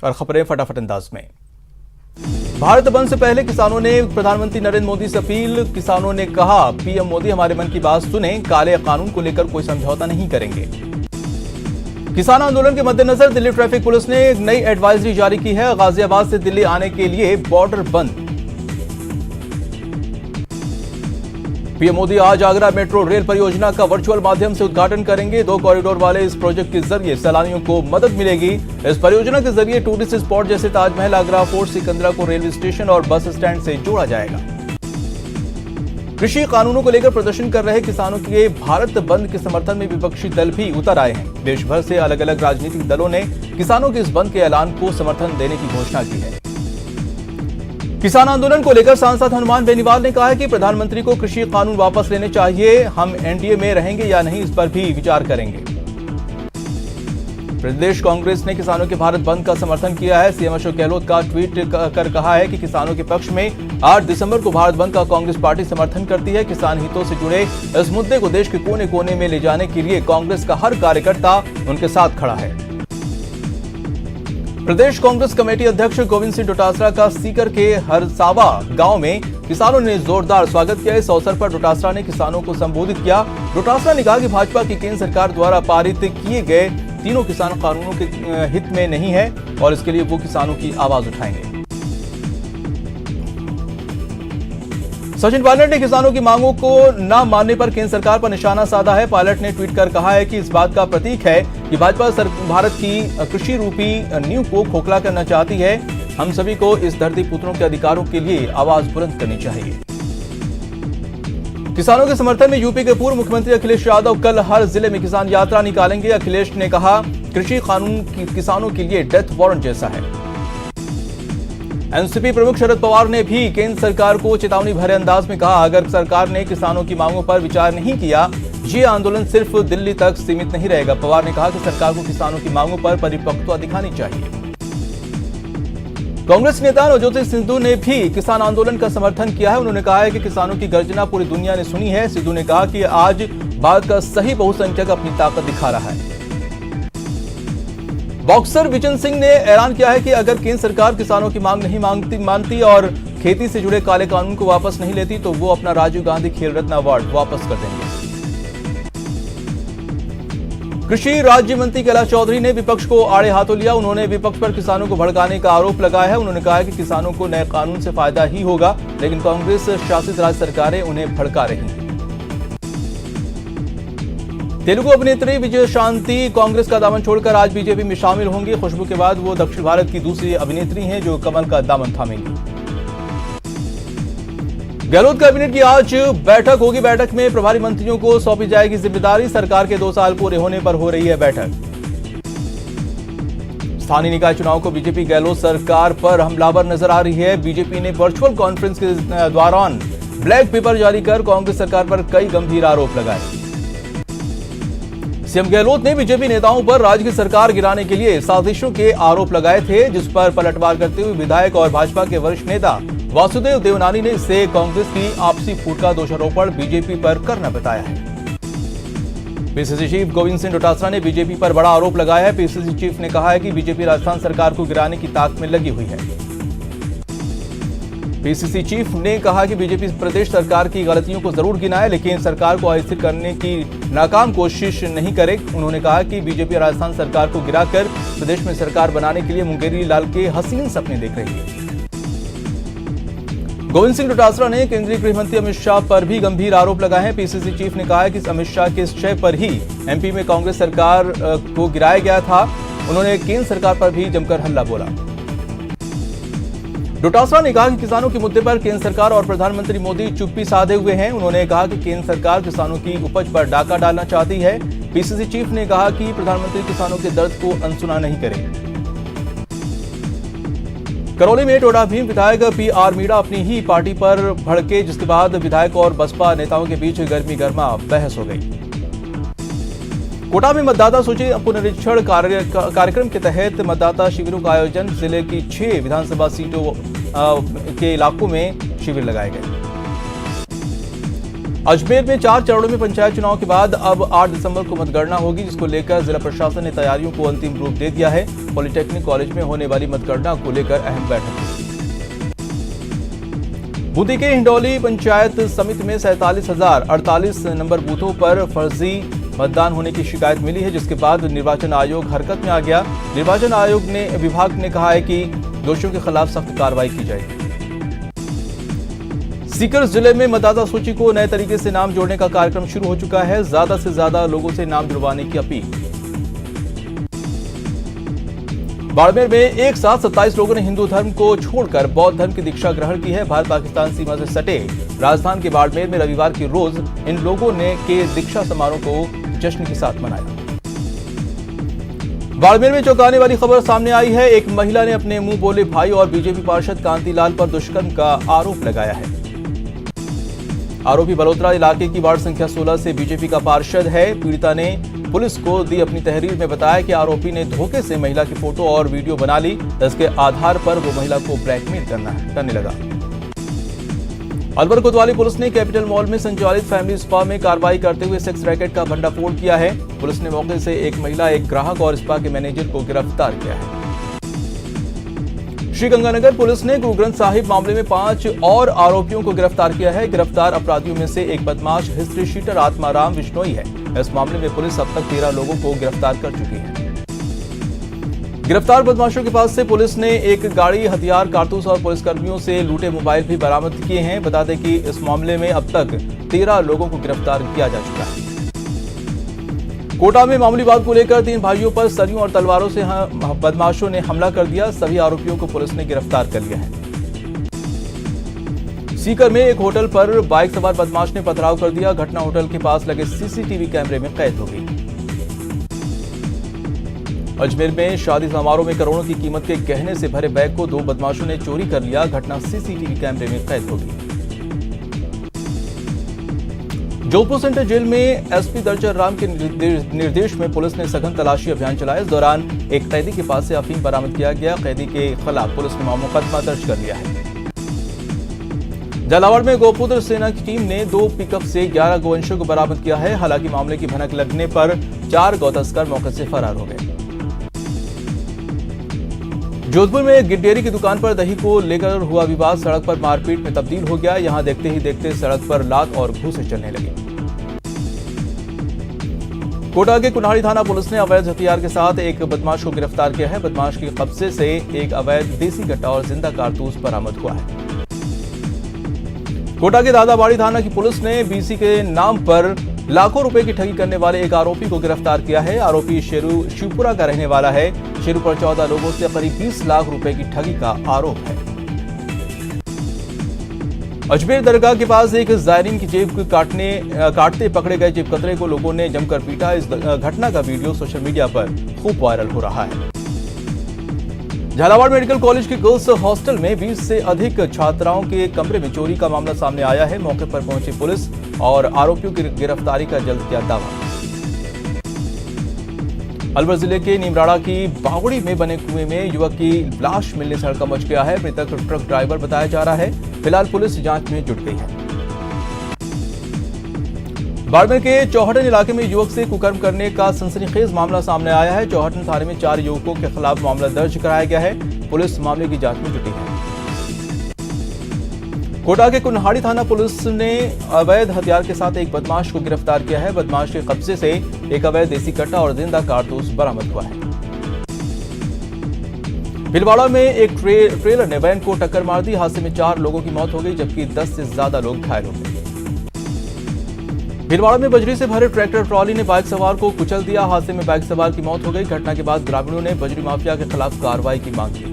और खबरें फटाफट अंदाज में। भारत बंद से पहले किसानों ने प्रधानमंत्री नरेंद्र मोदी से अपील। किसानों ने कहा, पीएम मोदी हमारे मन की बात सुने, काले कानून को लेकर कोई समझौता नहीं करेंगे। किसान आंदोलन के मद्देनजर दिल्ली ट्रैफिक पुलिस ने एक नई एडवाइजरी जारी की है। गाजियाबाद से दिल्ली आने के लिए बॉर्डर बंद। पीएम मोदी आज आगरा मेट्रो रेल परियोजना का वर्चुअल माध्यम से उद्घाटन करेंगे। 2 कॉरिडोर वाले इस प्रोजेक्ट के जरिए सैलानियों को मदद मिलेगी। इस परियोजना के जरिए टूरिस्ट स्पॉट जैसे ताजमहल, आगरा फोर्ट, सिकंदरा को रेलवे स्टेशन और बस स्टैंड से जोड़ा जाएगा। कृषि कानूनों को लेकर प्रदर्शन कर रहे किसानों के भारत बंद के समर्थन में विपक्षी दल भी उतर आए हैं। देश भर से अलग अलग राजनीतिक दलों ने किसानों के इस बंद के ऐलान को समर्थन देने की घोषणा की है। किसान आंदोलन को लेकर सांसद हनुमान बेनीवाल ने कहा है कि प्रधानमंत्री को कृषि कानून वापस लेने चाहिए। हम एनडीए में रहेंगे या नहीं, इस पर भी विचार करेंगे। प्रदेश कांग्रेस ने किसानों के भारत बंद का समर्थन किया है। सीएम अशोक गहलोत का ट्वीट कर कहा है कि किसानों के पक्ष में 8 दिसंबर को भारत बंद का कांग्रेस पार्टी समर्थन करती है। किसान हितों से जुड़े इस मुद्दे को देश के कोने कोने में ले जाने के लिए कांग्रेस का हर कार्यकर्ता उनके साथ खड़ा है। प्रदेश कांग्रेस कमेटी अध्यक्ष गोविंद सिंह डोटासरा का सीकर के हरसावा गांव में किसानों ने जोरदार स्वागत किया। इस अवसर पर डोटासरा ने किसानों को संबोधित किया। डोटासरा ने कहा कि भाजपा की केंद्र सरकार द्वारा पारित किए गए तीनों किसान कानूनों के हित में नहीं है और इसके लिए वो किसानों की आवाज उठाएंगे। सचिन पायलट ने किसानों की मांगों को न मानने पर केंद्र सरकार पर निशाना साधा है। पायलट ने ट्वीट कर कहा है कि इस बात का प्रतीक है कि भाजपा भारत की कृषि रूपी नींव को खोखला करना चाहती है। हम सभी को इस धरती पुत्रों के अधिकारों के लिए आवाज बुलंद करनी चाहिए। किसानों के समर्थन में यूपी के पूर्व मुख्यमंत्री अखिलेश यादव कल हर जिले में किसान यात्रा निकालेंगे। अखिलेश ने कहा, कृषि कानून किसानों के लिए डेथ वारंट जैसा है। एनसीपी प्रमुख शरद पवार ने भी केंद्र सरकार को चेतावनी भरे अंदाज में कहा, अगर सरकार ने किसानों की मांगों पर विचार नहीं किया, ये आंदोलन सिर्फ दिल्ली तक सीमित नहीं रहेगा। पवार ने कहा कि सरकार को किसानों की मांगों पर परिपक्वता दिखानी चाहिए। कांग्रेस नेता नवज्योति सिद्धू ने भी किसान आंदोलन का समर्थन किया है। उन्होंने कहा है कि किसानों की गर्जना पूरी दुनिया ने सुनी है। सिद्धू ने कहा कि आज भारत का सही बहुसंख्यक अपनी ताकत दिखा रहा है। बॉक्सर विजन सिंह ने ऐलान किया है कि अगर केंद्र सरकार किसानों की मांग नहीं मानती और खेती से जुड़े काले कानून को वापस नहीं लेती तो वो अपना राजीव गांधी खेल रत्न अवार्ड वापस कर देंगे। कृषि राज्य मंत्री कैलाश चौधरी ने विपक्ष को आड़े हाथों लिया। उन्होंने विपक्ष पर किसानों को भड़काने का आरोप लगाया है। उन्होंने कहा कि किसानों को नए कानून से फायदा ही होगा, लेकिन कांग्रेस शासित राज्य सरकारें उन्हें भड़का रही हैं। तेलुगु अभिनेत्री विजय शांति कांग्रेस का दामन छोड़कर आज बीजेपी में शामिल होंगी। खुशबू के बाद वो दक्षिण भारत की दूसरी अभिनेत्री हैं जो कमल का दामन थामेंगी। गहलोत कैबिनेट की आज बैठक होगी। बैठक में प्रभारी मंत्रियों को सौंपी जाएगी जिम्मेदारी। सरकार के 2 साल पूरे होने पर हो रही है बैठक। स्थानीय निकाय चुनाव को बीजेपी गहलोत सरकार पर हमलावर नजर आ रही है। बीजेपी ने वर्चुअल कॉन्फ्रेंस के दौरान ब्लैक पेपर जारी कर कांग्रेस सरकार पर कई गंभीर आरोप लगाए। सीएम गहलोत ने बीजेपी नेताओं पर राज्य की सरकार गिराने के लिए साजिशों के आरोप लगाए थे, जिस पर पलटवार करते हुए विधायक और भाजपा के वरिष्ठ नेता वासुदेव देवनानी ने इसे कांग्रेस की आपसी फूट का दोषारोपण बीजेपी पर करना बताया है। पीसीसी चीफ गोविंद सिंह डोटासरा ने बीजेपी पर बड़ा आरोप लगाया है। पीसीसी चीफ ने कहा है कि बीजेपी राजस्थान सरकार को गिराने की ताक में लगी हुई है। पीसीसी चीफ ने कहा कि बीजेपी प्रदेश सरकार की गलतियों को जरूर गिनाए, लेकिन सरकार को अस्थिर करने की नाकाम कोशिश नहीं करे। उन्होंने कहा कि बीजेपी राजस्थान सरकार को गिराकर प्रदेश में सरकार बनाने के लिए मुंगेरी लाल के हसीन सपने देख रही है। गोविंद सिंह डोटासरा ने केंद्रीय गृह मंत्री अमित शाह पर भी गंभीर आरोप लगाए हैं। पीसीसी चीफ ने कहा है कि अमित शाह के निश्चय पर ही एमपी में कांग्रेस सरकार को गिराया गया था। उन्होंने केंद्र सरकार पर भी जमकर हल्ला बोला। डोटासरा ने कहा कि किसानों के मुद्दे पर केंद्र सरकार और प्रधानमंत्री मोदी चुप्पी साधे हुए हैं। उन्होंने कहा कि केंद्र सरकार किसानों की उपज पर डाका डालना चाहती है। पीसीसी चीफ ने कहा कि प्रधानमंत्री किसानों के दर्द को अनसुना नहीं करें। करौली में टोडा भीम विधायक पीआर मीणा अपनी ही पार्टी पर भड़के, जिसके बाद विधायक और बसपा नेताओं के बीच गर्मी गर्मा बहस हो गई। कोटा में मतदाता सूची पुनरीक्षण कार्यक्रम के तहत मतदाता शिविरों का आयोजन। जिले की 6 विधानसभा सीटों के इलाकों में शिविर लगाए गए। अजमेर में 4 चरणों में पंचायत चुनाव के बाद अब 8 दिसंबर को मतगणना होगी, जिसको लेकर जिला प्रशासन ने तैयारियों को अंतिम रूप दे दिया है। पॉलिटेक्निक कॉलेज में होने वाली मतगणना को लेकर अहम बैठक हुई। बूंदी के हिंडौली पंचायत समिति में 47,048 नंबर बूथों पर फर्जी मतदान होने की शिकायत मिली है, जिसके बाद निर्वाचन आयोग हरकत में आ गया। निर्वाचन आयोग ने विभाग ने कहा है कि दोषियों के खिलाफ सख्त कार्रवाई की जाएगी। सीकर जिले में मतदाता सूची को नए तरीके से नाम जोड़ने का कार्यक्रम शुरू हो चुका है। ज्यादा से ज्यादा लोगों से नाम जुड़वाने की अपील। बाड़मेर में एक साथ 27 लोगों ने हिंदू धर्म को छोड़कर बौद्ध धर्म की दीक्षा ग्रहण की है। भारत पाकिस्तान सीमा से सटे राजस्थान के बाड़मेर में रविवार के रोज इन लोगों ने के दीक्षा समारोह को जश्न के साथ मनाया। बाड़मेर में चौंकाने वाली खबर सामने आई है। एक महिला ने अपने मुंह बोले भाई और बीजेपी पार्षद कांतिलाल पर दुष्कर्म का आरोप लगाया है। आरोपी बलोत्रा इलाके की वार्ड संख्या 16 से बीजेपी का पार्षद है। पीड़िता ने पुलिस को दी अपनी तहरीर में बताया कि आरोपी ने धोखे से महिला की फोटो और वीडियो बना ली। इसके आधार पर वो महिला को ब्लैकमेल करने लगा। अलवर कोतवाली पुलिस ने कैपिटल मॉल में संचालित फैमिली स्पा में कार्रवाई करते हुए सेक्स रैकेट का भंडाफोड़ किया है। पुलिस ने मौके से एक महिला, एक ग्राहक और स्पा के मैनेजर को गिरफ्तार किया है। श्रीगंगानगर पुलिस ने गुरु ग्रंथ साहिब मामले में 5 और आरोपियों को गिरफ्तार किया है। गिरफ्तार अपराधियों में से एक बदमाश हिस्ट्री शीटर आत्माराम विश्नोई है। इस मामले में पुलिस अब तक 13 लोगों को गिरफ्तार कर चुकी है। गिरफ्तार बदमाशों के पास से पुलिस ने एक गाड़ी, हथियार, कारतूस और पुलिसकर्मियों से लूटे मोबाइल भी बरामद किए हैं। बता दें कि इस मामले में अब तक 13 लोगों को गिरफ्तार किया जा चुका है। कोटा में मामूली बात को लेकर 3 भाइयों पर सरियों और तलवारों से बदमाशों ने हमला कर दिया। सभी आरोपियों को पुलिस ने गिरफ्तार कर लिया है। सीकर में एक होटल पर बाइक सवार बदमाश ने पथराव कर दिया। घटना होटल के पास लगे सीसीटीवी कैमरे में कैद हो गई। अजमेर में शादी समारोह में करोड़ों की कीमत के गहने से भरे बैग को 2 बदमाशों ने चोरी कर लिया। घटना सीसीटीवी कैमरे में कैद हो गई। जोधपुर सेंट्रल जेल में एसपी दर्शन राम के निर्देश में पुलिस ने सघन तलाशी अभियान चलाया। इस दौरान एक कैदी के पास से अफीम बरामद किया गया। कैदी के खिलाफ पुलिस ने मुकदमा दर्ज कर लिया है। झालावाड़ में गौपुत्र सेना की टीम ने 2 पिकअप से 11 गोवंशों को बरामद किया है। हालांकि मामले की भनक लगने पर 4 गौतस्कर मौके से फरार हो गए। जोधपुर में एक गिट्टेरी की दुकान पर दही को लेकर हुआ विवाद सड़क पर मारपीट में तब्दील हो गया। यहां देखते ही देखते सड़क पर लात और घूंसे चलने लगी। कोटा के कुन्हाड़ी थाना पुलिस ने अवैध हथियार के साथ एक बदमाश को गिरफ्तार किया है। बदमाश के कब्जे से एक अवैध देसी कट्टा और जिंदा कारतूस बरामद हुआ है। कोटा के दादाबाड़ी थाना की पुलिस ने बीसी के नाम पर लाखों रुपए की ठगी करने वाले एक आरोपी को गिरफ्तार किया है। आरोपी शिवपुरा का रहने वाला है। शेरू पर 14 लोगों से करीब 20 लाख रुपए की ठगी का आरोप है। अजमेर दरगाह के पास एक जायरीन की जेब काटते पकड़े गए जेब कतरे को लोगों ने जमकर पीटा। इस घटना का वीडियो सोशल मीडिया पर खूब वायरल हो रहा है। झालावाड़ मेडिकल कॉलेज के गर्ल्स हॉस्टल में 20 से अधिक छात्राओं के कमरे में चोरी का मामला सामने आया है। मौके पर पहुंची पुलिस और आरोपियों की गिरफ्तारी का जल्द किया दावा। अलवर जिले के नीमराड़ा की बावड़ी में बने कुएं में युवक की लाश मिलने से हड़कंप मच गया है। मृतक ट्रक ड्राइवर बताया जा रहा है। फिलहाल पुलिस जांच में जुट गई है। बाड़मेर के चौहटन इलाके में युवक से कुकर्म करने का सनसनीखेज मामला सामने आया है। चौहटन थाने में 4 युवकों के खिलाफ मामला दर्ज कराया गया है। पुलिस मामले की जांच में जुटी है। कोटा के कुन्हाड़ी थाना पुलिस ने अवैध हथियार के साथ एक बदमाश को गिरफ्तार किया है। बदमाश के कब्जे से एक अवैध देसी कट्टा और जिंदा कारतूस बरामद हुआ है। भीलवाड़ा में एक ट्रेलर ने वैन को टक्कर मार दी। हादसे में 4 लोगों की मौत हो गई, जबकि 10 से ज्यादा लोग घायल हो गए। भीलवाड़ा में बजरी से भरे ट्रैक्टर ट्रॉली ने बाइक सवार को कुचल दिया। हादसे में बाइक सवार की मौत हो गई। घटना के बाद ग्रामीणों ने बजरी माफिया के खिलाफ कार्रवाई की मांग की।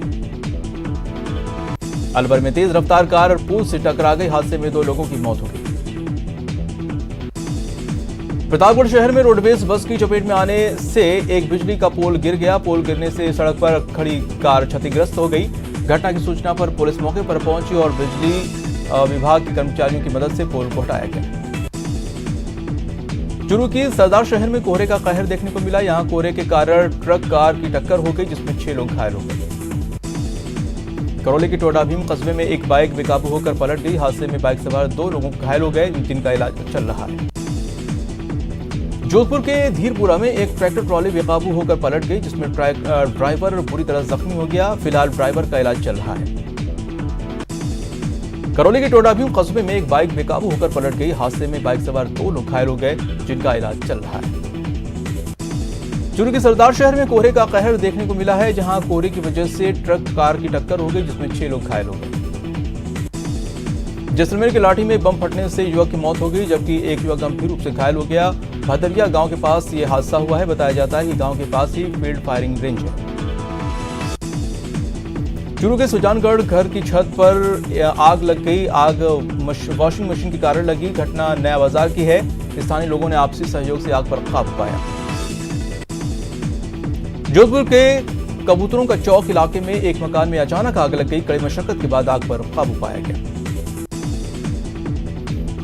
अलवर में तेज रफ्तार कार पुल से टकरा गई। हादसे में 2 लोगों की मौत हो गई। प्रतापगढ़ शहर में रोडवेज बस की चपेट में आने से एक बिजली का पोल गिर गया। पोल गिरने से सड़क पर खड़ी कार क्षतिग्रस्त हो गई। घटना की सूचना पर पुलिस मौके पर पहुंची और बिजली विभाग के कर्मचारियों की मदद से पोल को हटाया गया। चुरू की सरदार शहर में कोहरे का कहर देखने को मिला। यहां कोहरे के कारण ट्रक कार की टक्कर हो गई, जिसमें 6 लोग घायल हो गए। करौली के टोडा भीम कस्बे में एक बाइक बेकाबू होकर पलट गई। हादसे में बाइक सवार 2 लोग घायल हो गए, जिनका इलाज चल रहा है। जोधपुर के धीरपुरा में एक ट्रैक्टर ट्रॉली बेकाबू होकर पलट गई, जिसमें ड्राइवर बुरी तरह जख्मी हो गया। फिलहाल ड्राइवर का इलाज चल रहा है। करौली के टोडा भीम कस्बे में एक बाइक बेकाबू होकर पलट गई। हादसे में बाइक सवार 2 लोग घायल हो गए, जिनका इलाज चल रहा है। चूरू के सरदार शहर में कोहरे का कहर देखने को मिला है, जहां कोहरे की वजह से ट्रक कार की टक्कर हो गई, जिसमें 6 लोग घायल हो गए। जैसलमेर के लाठी में बम फटने से युवक की मौत हो गई, जबकि एक युवक गंभीर रूप से घायल हो गया। भदरिया गांव के पास ये हादसा हुआ है। बताया जाता है कि गांव के पास ही फील्ड फायरिंग रेंज है। चूरू के सुजानगढ़ घर की छत पर आग लग गई। आग वॉशिंग मशीन के कारण लगी। घटना नया बाजार की है। स्थानीय लोगों ने आपसी सहयोग से आग पर काबू पाया। जोधपुर के कबूतरों का चौक इलाके में एक मकान में अचानक आग लग गई। कड़ी मशक्कत के बाद आग पर काबू पाया गया।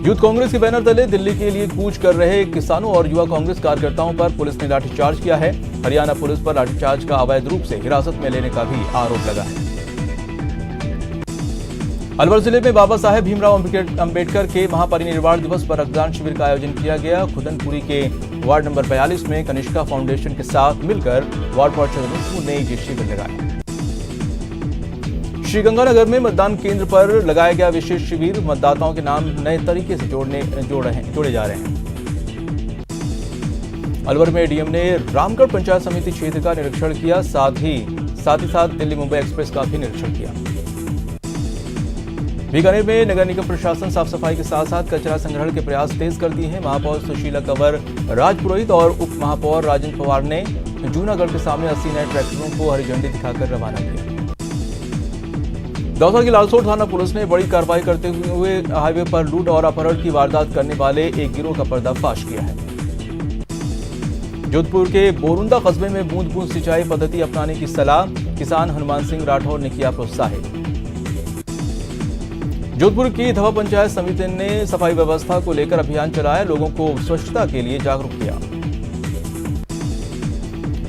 यूथ कांग्रेस के बैनर तले दिल्ली के लिए कूच कर रहे किसानों और युवा कांग्रेस कार्यकर्ताओं पर पुलिस ने लाठीचार्ज किया है। हरियाणा पुलिस पर लाठीचार्ज का अवैध रूप से हिरासत में लेने का भी आरोप लगा है। अलवर जिले में बाबा साहेब भीमराव अंबेडकर के महापरिनिर्वाण दिवस पर रक्तदान शिविर का आयोजन किया गया। खुदनपुरी के वार्ड नंबर 42 में कनिष्का फाउंडेशन के साथ मिलकर वार्ड पार्षद ने ये शिविर लगाया। श्रीगंगानगर में मतदान केंद्र पर लगाया गया विशेष शिविर। मतदाताओं के नाम नए तरीके से जोड़े जा रहे हैं। अलवर में डीएम ने रामगढ़ पंचायत समिति क्षेत्र का निरीक्षण किया। साथ ही दिल्ली मुंबई एक्सप्रेस का भी निरीक्षण किया। बीकानेर में नगर निगम प्रशासन साफ सफाई के साथ साथ कचरा संग्रहण के प्रयास तेज कर दिए हैं। महापौर सुशीला कंवर राजपुरोहित और उप महापौर राजन पवार ने जूनागढ़ के सामने 80 नए ट्रैक्टरों को हरी झंडी दिखाकर रवाना किया। दौसा की लालसोट थाना पुलिस ने बड़ी कार्रवाई करते हुए हाईवे पर लूट और अपहरण की वारदात करने वाले एक गिरोह का पर्दाफाश किया है। जोधपुर के बोरुंदा कस्बे में बूंद बूंद सिंचाई पद्धति अपनाने की सलाह। किसान हनुमान सिंह राठौर ने किया प्रोत्साहित। जोधपुर की धवा पंचायत समिति ने सफाई व्यवस्था को लेकर अभियान चलाया। लोगों को स्वच्छता के लिए जागरूक किया।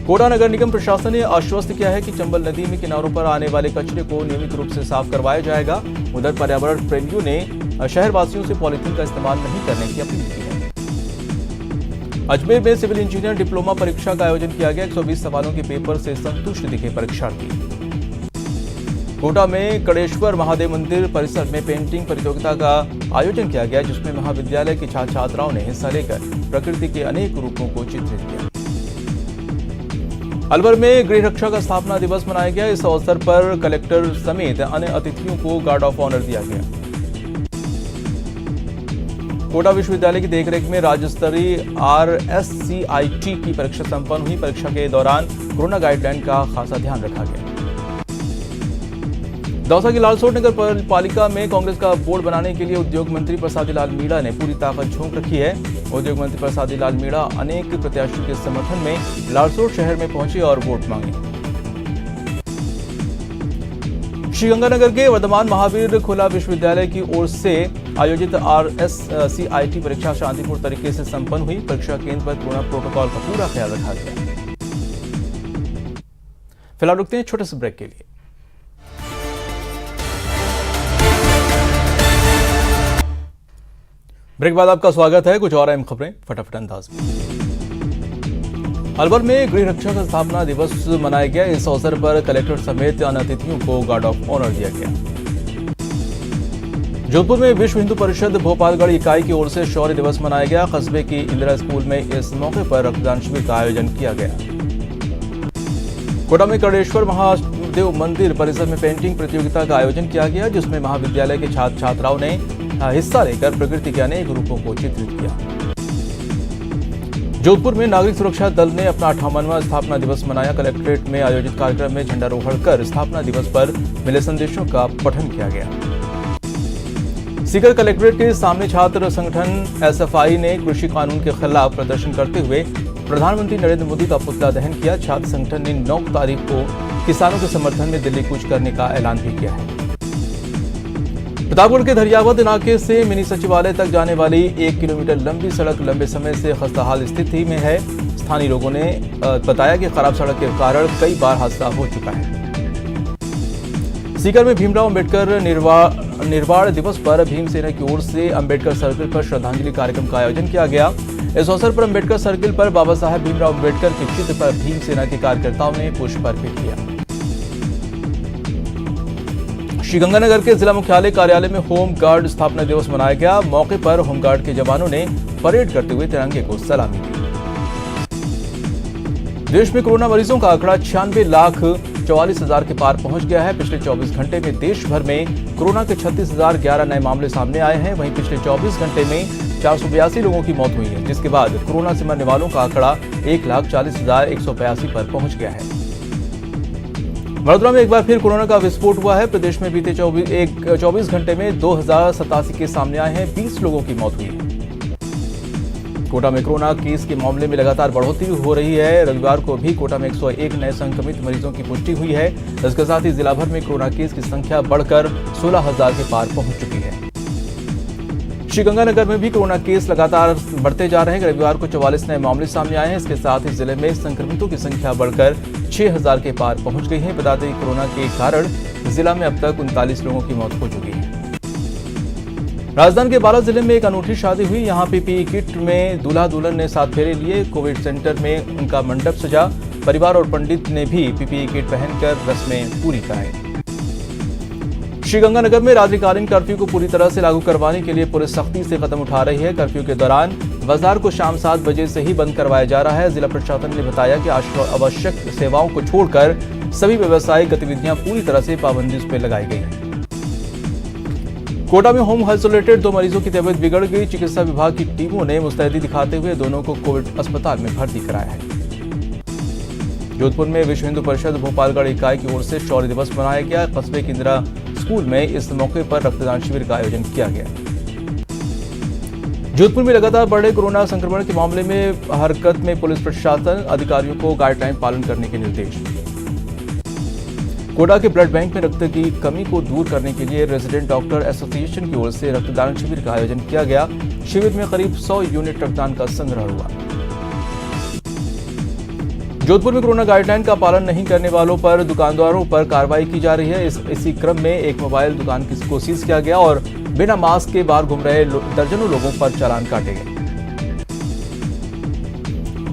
कोटा नगर निगम प्रशासन ने आश्वस्त किया है कि चंबल नदी में किनारों पर आने वाले कचरे को नियमित रूप से साफ करवाया जाएगा। उधर पर्यावरण प्रेमियों ने शहरवासियों से पॉलीथीन का इस्तेमाल नहीं करने की अपील की है। अजमेर में सिविल इंजीनियर डिप्लोमा परीक्षा का आयोजन किया गया। 120 सवालों के पेपर से संतुष्ट दिखे परीक्षार्थी। कोटा में कड़ेश्वर महादेव मंदिर परिसर में पेंटिंग प्रतियोगिता का आयोजन किया गया, जिसमें महाविद्यालय के छात्र छात्राओं ने हिस्सा लेकर प्रकृति के अनेक रूपों को चित्रित किया। अलवर में गृह रक्षा का स्थापना दिवस मनाया गया। इस अवसर पर कलेक्टर समेत अन्य अतिथियों को गार्ड ऑफ ऑनर दिया गया। कोटा विश्वविद्यालय की देखरेख में राज्य स्तरीय RSCIT की परीक्षा संपन्न हुई। परीक्षा के दौरान कोरोना गाइडलाइन का खासा ध्यान रखा गया। दौसा की लालसोट नगर पालिका में कांग्रेस का बोर्ड बनाने के लिए उद्योग मंत्री प्रसादी लाल मीणा ने पूरी ताकत झोंक रखी है। उद्योग मंत्री प्रसादी लाल मीणा अनेक प्रत्याशियों के समर्थन में लालसोट शहर में पहुंचे और वोट मांगे। श्रीगंगानगर के वर्धमान महावीर खुला विश्वविद्यालय की ओर से आयोजित RSCIT परीक्षा शांतिपूर्ण तरीके से संपन्न हुई। परीक्षा केंद्र पर कोरोना प्रोटोकॉल का पूरा ख्याल रखा गया। फिलहाल रुकते हैं छोटे से ब्रेक के लिए। ब्रेक बाद आपका स्वागत है। कुछ और अहम खबरें फटाफट अंदाज में। अलवर में गृह रक्षा का स्थापना दिवस मनाया गया। इस अवसर पर कलेक्टर समेत अन्य अतिथियों को गार्ड ऑफ ऑनर दिया गया। जोधपुर में विश्व हिंदू परिषद भोपालगढ़ इकाई की ओर से शौर्य दिवस मनाया गया। कस्बे की इंदिरा स्कूल में इस मौके पर रक्तदान शिविर का आयोजन किया गया। कोटा में कड़ेश्वर महादेव मंदिर परिसर में पेंटिंग प्रतियोगिता का आयोजन किया गया, जिसमें महाविद्यालय के छात्र छात्राओं ने हिस्सा लेकर प्रकृति के अनेक रूपों को चित्रित किया। जोधपुर में नागरिक सुरक्षा दल ने अपना 58वां स्थापना दिवस मनाया। कलेक्ट्रेट में आयोजित कार्यक्रम में झंडारोहण कर स्थापना दिवस पर मिले संदेशों का पठन किया गया। सीकर कलेक्ट्रेट के सामने छात्र संगठन SFI ने कृषि कानून के खिलाफ प्रदर्शन करते हुए प्रधानमंत्री नरेंद्र मोदी का पुतला दहन किया। छात्र संगठन ने 9 तारीख को किसानों के समर्थन में दिल्ली कूच करने का ऐलान भी किया है। प्रतापगढ़ के धरियावद इलाके से मिनी सचिवालय तक जाने वाली 1 किलोमीटर लंबी सड़क लंबे समय से खस्ताहाल स्थिति में है। स्थानीय लोगों ने बताया कि खराब सड़क के कारण कई बार हादसा हो चुका है। सीकर में भीमराव अंबेडकर निर्वाण दिवस पर भीमसेना की ओर से अंबेडकर सर्किल पर श्रद्धांजलि कार्यक्रम का आयोजन किया गया। इस अवसर पर अंबेडकर सर्किल पर बाबा साहेब भीमराव अंबेडकर के चित्र पर भीमसेना के कार्यकर्ताओं ने पुष्प अर्पित किया। श्रीगंगानगर के जिला मुख्यालय कार्यालय में होम गार्ड स्थापना दिवस मनाया गया। मौके पर होमगार्ड के जवानों ने परेड करते हुए तिरंगे को सलामी दी। देश में कोरोना मरीजों का आंकड़ा 96,44,000 के पार पहुंच गया है। पिछले 24 घंटे में देश भर में कोरोना के 36,011 नए मामले सामने आए हैं। वहीं पिछले 24 घंटे में 482 लोगों की मौत हुई है, जिसके बाद कोरोना से मरने वालों का आंकड़ा 1,40,182 पर पहुंच गया है। वडोदरा में एक बार फिर कोरोना का विस्फोट हुआ है। प्रदेश में बीते 24 घंटे में 2,087 केस सामने आए हैं। 20 लोगों की मौत हुई है। कोटा में कोरोना केस के मामले में लगातार बढ़ोतरी हो रही है। रविवार को भी कोटा में 101 नए संक्रमित मरीजों की पुष्टि हुई है। इसके साथ ही जिला भर में कोरोना केस की संख्या बढ़कर 16,000 के पार पहुंच चुकी है। श्रीगंगानगर में भी कोरोना केस लगातार बढ़ते जा रहे हैं। रविवार को 44 नए मामले सामने आए हैं। इसके साथ ही जिले में संक्रमितों की संख्या बढ़कर 6,000 के पार पहुंच गई है। बता दें, कोरोना के कारण जिला में अब तक 39 लोगों की मौत हो चुकी है। राजधानी के बाला जिले में एक अनूठी शादी हुई। यहाँ पीपीई किट में दूल्हा दुल्हन ने 7 फेरे लिए। कोविड सेंटर में उनका मंडप सजा। परिवार और पंडित ने भी पीपीई किट पहनकर रस्में पूरी कराई। श्रीगंगानगर में रात्रिकालीन कर्फ्यू को पूरी तरह से लागू करवाने के लिए पुलिस सख्ती से कदम उठा रही है। कर्फ्यू के दौरान बाजार को शाम 7 बजे से ही बंद करवाया जा रहा है। जिला प्रशासन ने बताया कि आवश्यक सेवाओं को छोड़कर सभी व्यावसायिक गतिविधियां पूरी तरह से पाबंदी पर लगाई गई हैं। कोटा में होम आइसोलेटेड 2 मरीजों की तबीयत बिगड़ गई। चिकित्सा विभाग की टीमों ने मुस्तैदी दिखाते हुए दोनों को कोविड अस्पताल में भर्ती कराया है। जोधपुर में विश्व हिंदू परिषद भोपालगढ़ इकाई की ओर से शौर्य दिवस मनाया गया। कस्बे की इंदिरा स्कूल में इस मौके पर रक्तदान शिविर का आयोजन किया गया। जोधपुर में लगातार बढ़ रहे कोरोना संक्रमण के मामले में हरकत में पुलिस प्रशासन, अधिकारियों को गाइडलाइन पालन करने के निर्देश। कोटा के ब्लड बैंक में रक्त की कमी को दूर करने के लिए रेजिडेंट डॉक्टर एसोसिएशन की ओर से रक्तदान शिविर का आयोजन किया गया। शिविर में करीब 100 यूनिट रक्तदान का संग्रह हुआ। जोधपुर में कोरोना गाइडलाइन का पालन नहीं करने वालों पर दुकानदारों पर कार्रवाई की जा रही है। इसी क्रम में एक मोबाइल दुकान को सीज किया गया और बिना मास्क के बाहर घूम रहे दर्जनों लोगों पर चालान काटे गए।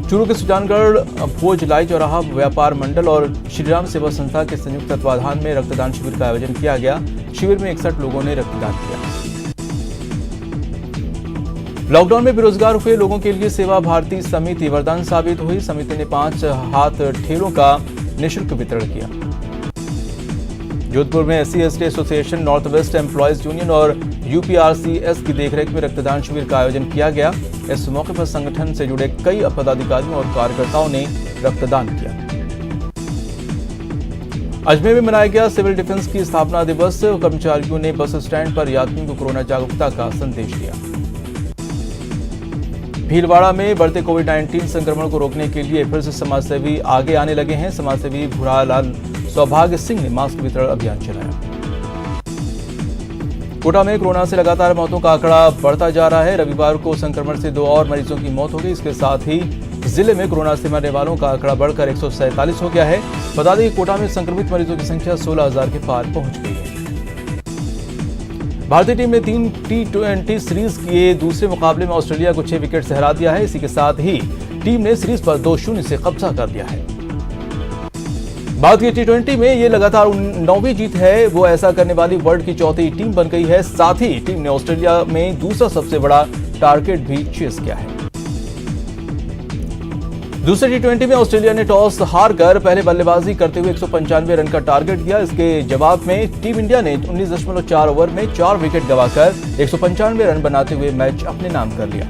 चूरू के सुजानगढ़ भोजलाई चौराहा व्यापार मंडल और श्रीराम सेवा संस्था के संयुक्त तत्वाधान में रक्तदान शिविर का आयोजन किया गया। शिविर में 61 लोगों ने रक्तदान किया। लॉकडाउन में बेरोजगार हुए लोगों के लिए सेवा भारती समिति वरदान साबित हुई। समिति ने 5 हाथ ठेलों का निःशुल्क वितरण किया। जोधपुर में SC/ST association, north west employees union और UPRCS की देखरेख में रक्तदान शिविर का आयोजन किया गया। इस मौके पर संगठन से जुड़े कई पदाधिकारियों और कार्यकर्ताओं ने रक्तदान किया। अजमेर में मनाया गया सिविल डिफेंस की स्थापना दिवस। कर्मचारियों ने बस स्टैंड पर यात्रियों को कोरोना जागरूकता का संदेश दिया। भीलवाड़ा में बढ़ते कोविड-19 संक्रमण को रोकने के लिए फिर से समाजसेवी आगे आने लगे हैं। समाजसेवी भूरालाल सौभाग्य सिंह ने मास्क वितरण अभियान चलाया। कोटा में कोरोना से लगातार मौतों का आंकड़ा बढ़ता जा रहा है। रविवार को संक्रमण से 2 और मरीजों की मौत हो गई। इसके साथ ही जिले में कोरोना से मरने वालों का आंकड़ा बढ़कर 147 हो गया है। बता दें कि कोटा में संक्रमित मरीजों की संख्या 16,000 के पार पहुंच गई है। भारतीय टीम ने 3 T20 सीरीज के दूसरे मुकाबले में ऑस्ट्रेलिया को 6 विकेट से हरा दिया है। इसी के साथ ही टीम ने सीरीज पर 2-0 से कब्जा कर लिया है। भारत की T20 में ये लगातार 9वीं जीत है। वो ऐसा करने वाली वर्ल्ड की 4थी टीम बन गई है। साथ ही टीम ने ऑस्ट्रेलिया में दूसरा सबसे बड़ा टारगेट भी चेस किया है। दूसरे T20 में ऑस्ट्रेलिया ने टॉस हारकर पहले बल्लेबाजी करते हुए 195 रन का टारगेट दिया। इसके जवाब में टीम इंडिया ने 19.4 ओवर में 4 विकेट गंवाकर 195 रन बनाते हुए मैच अपने नाम कर लिया।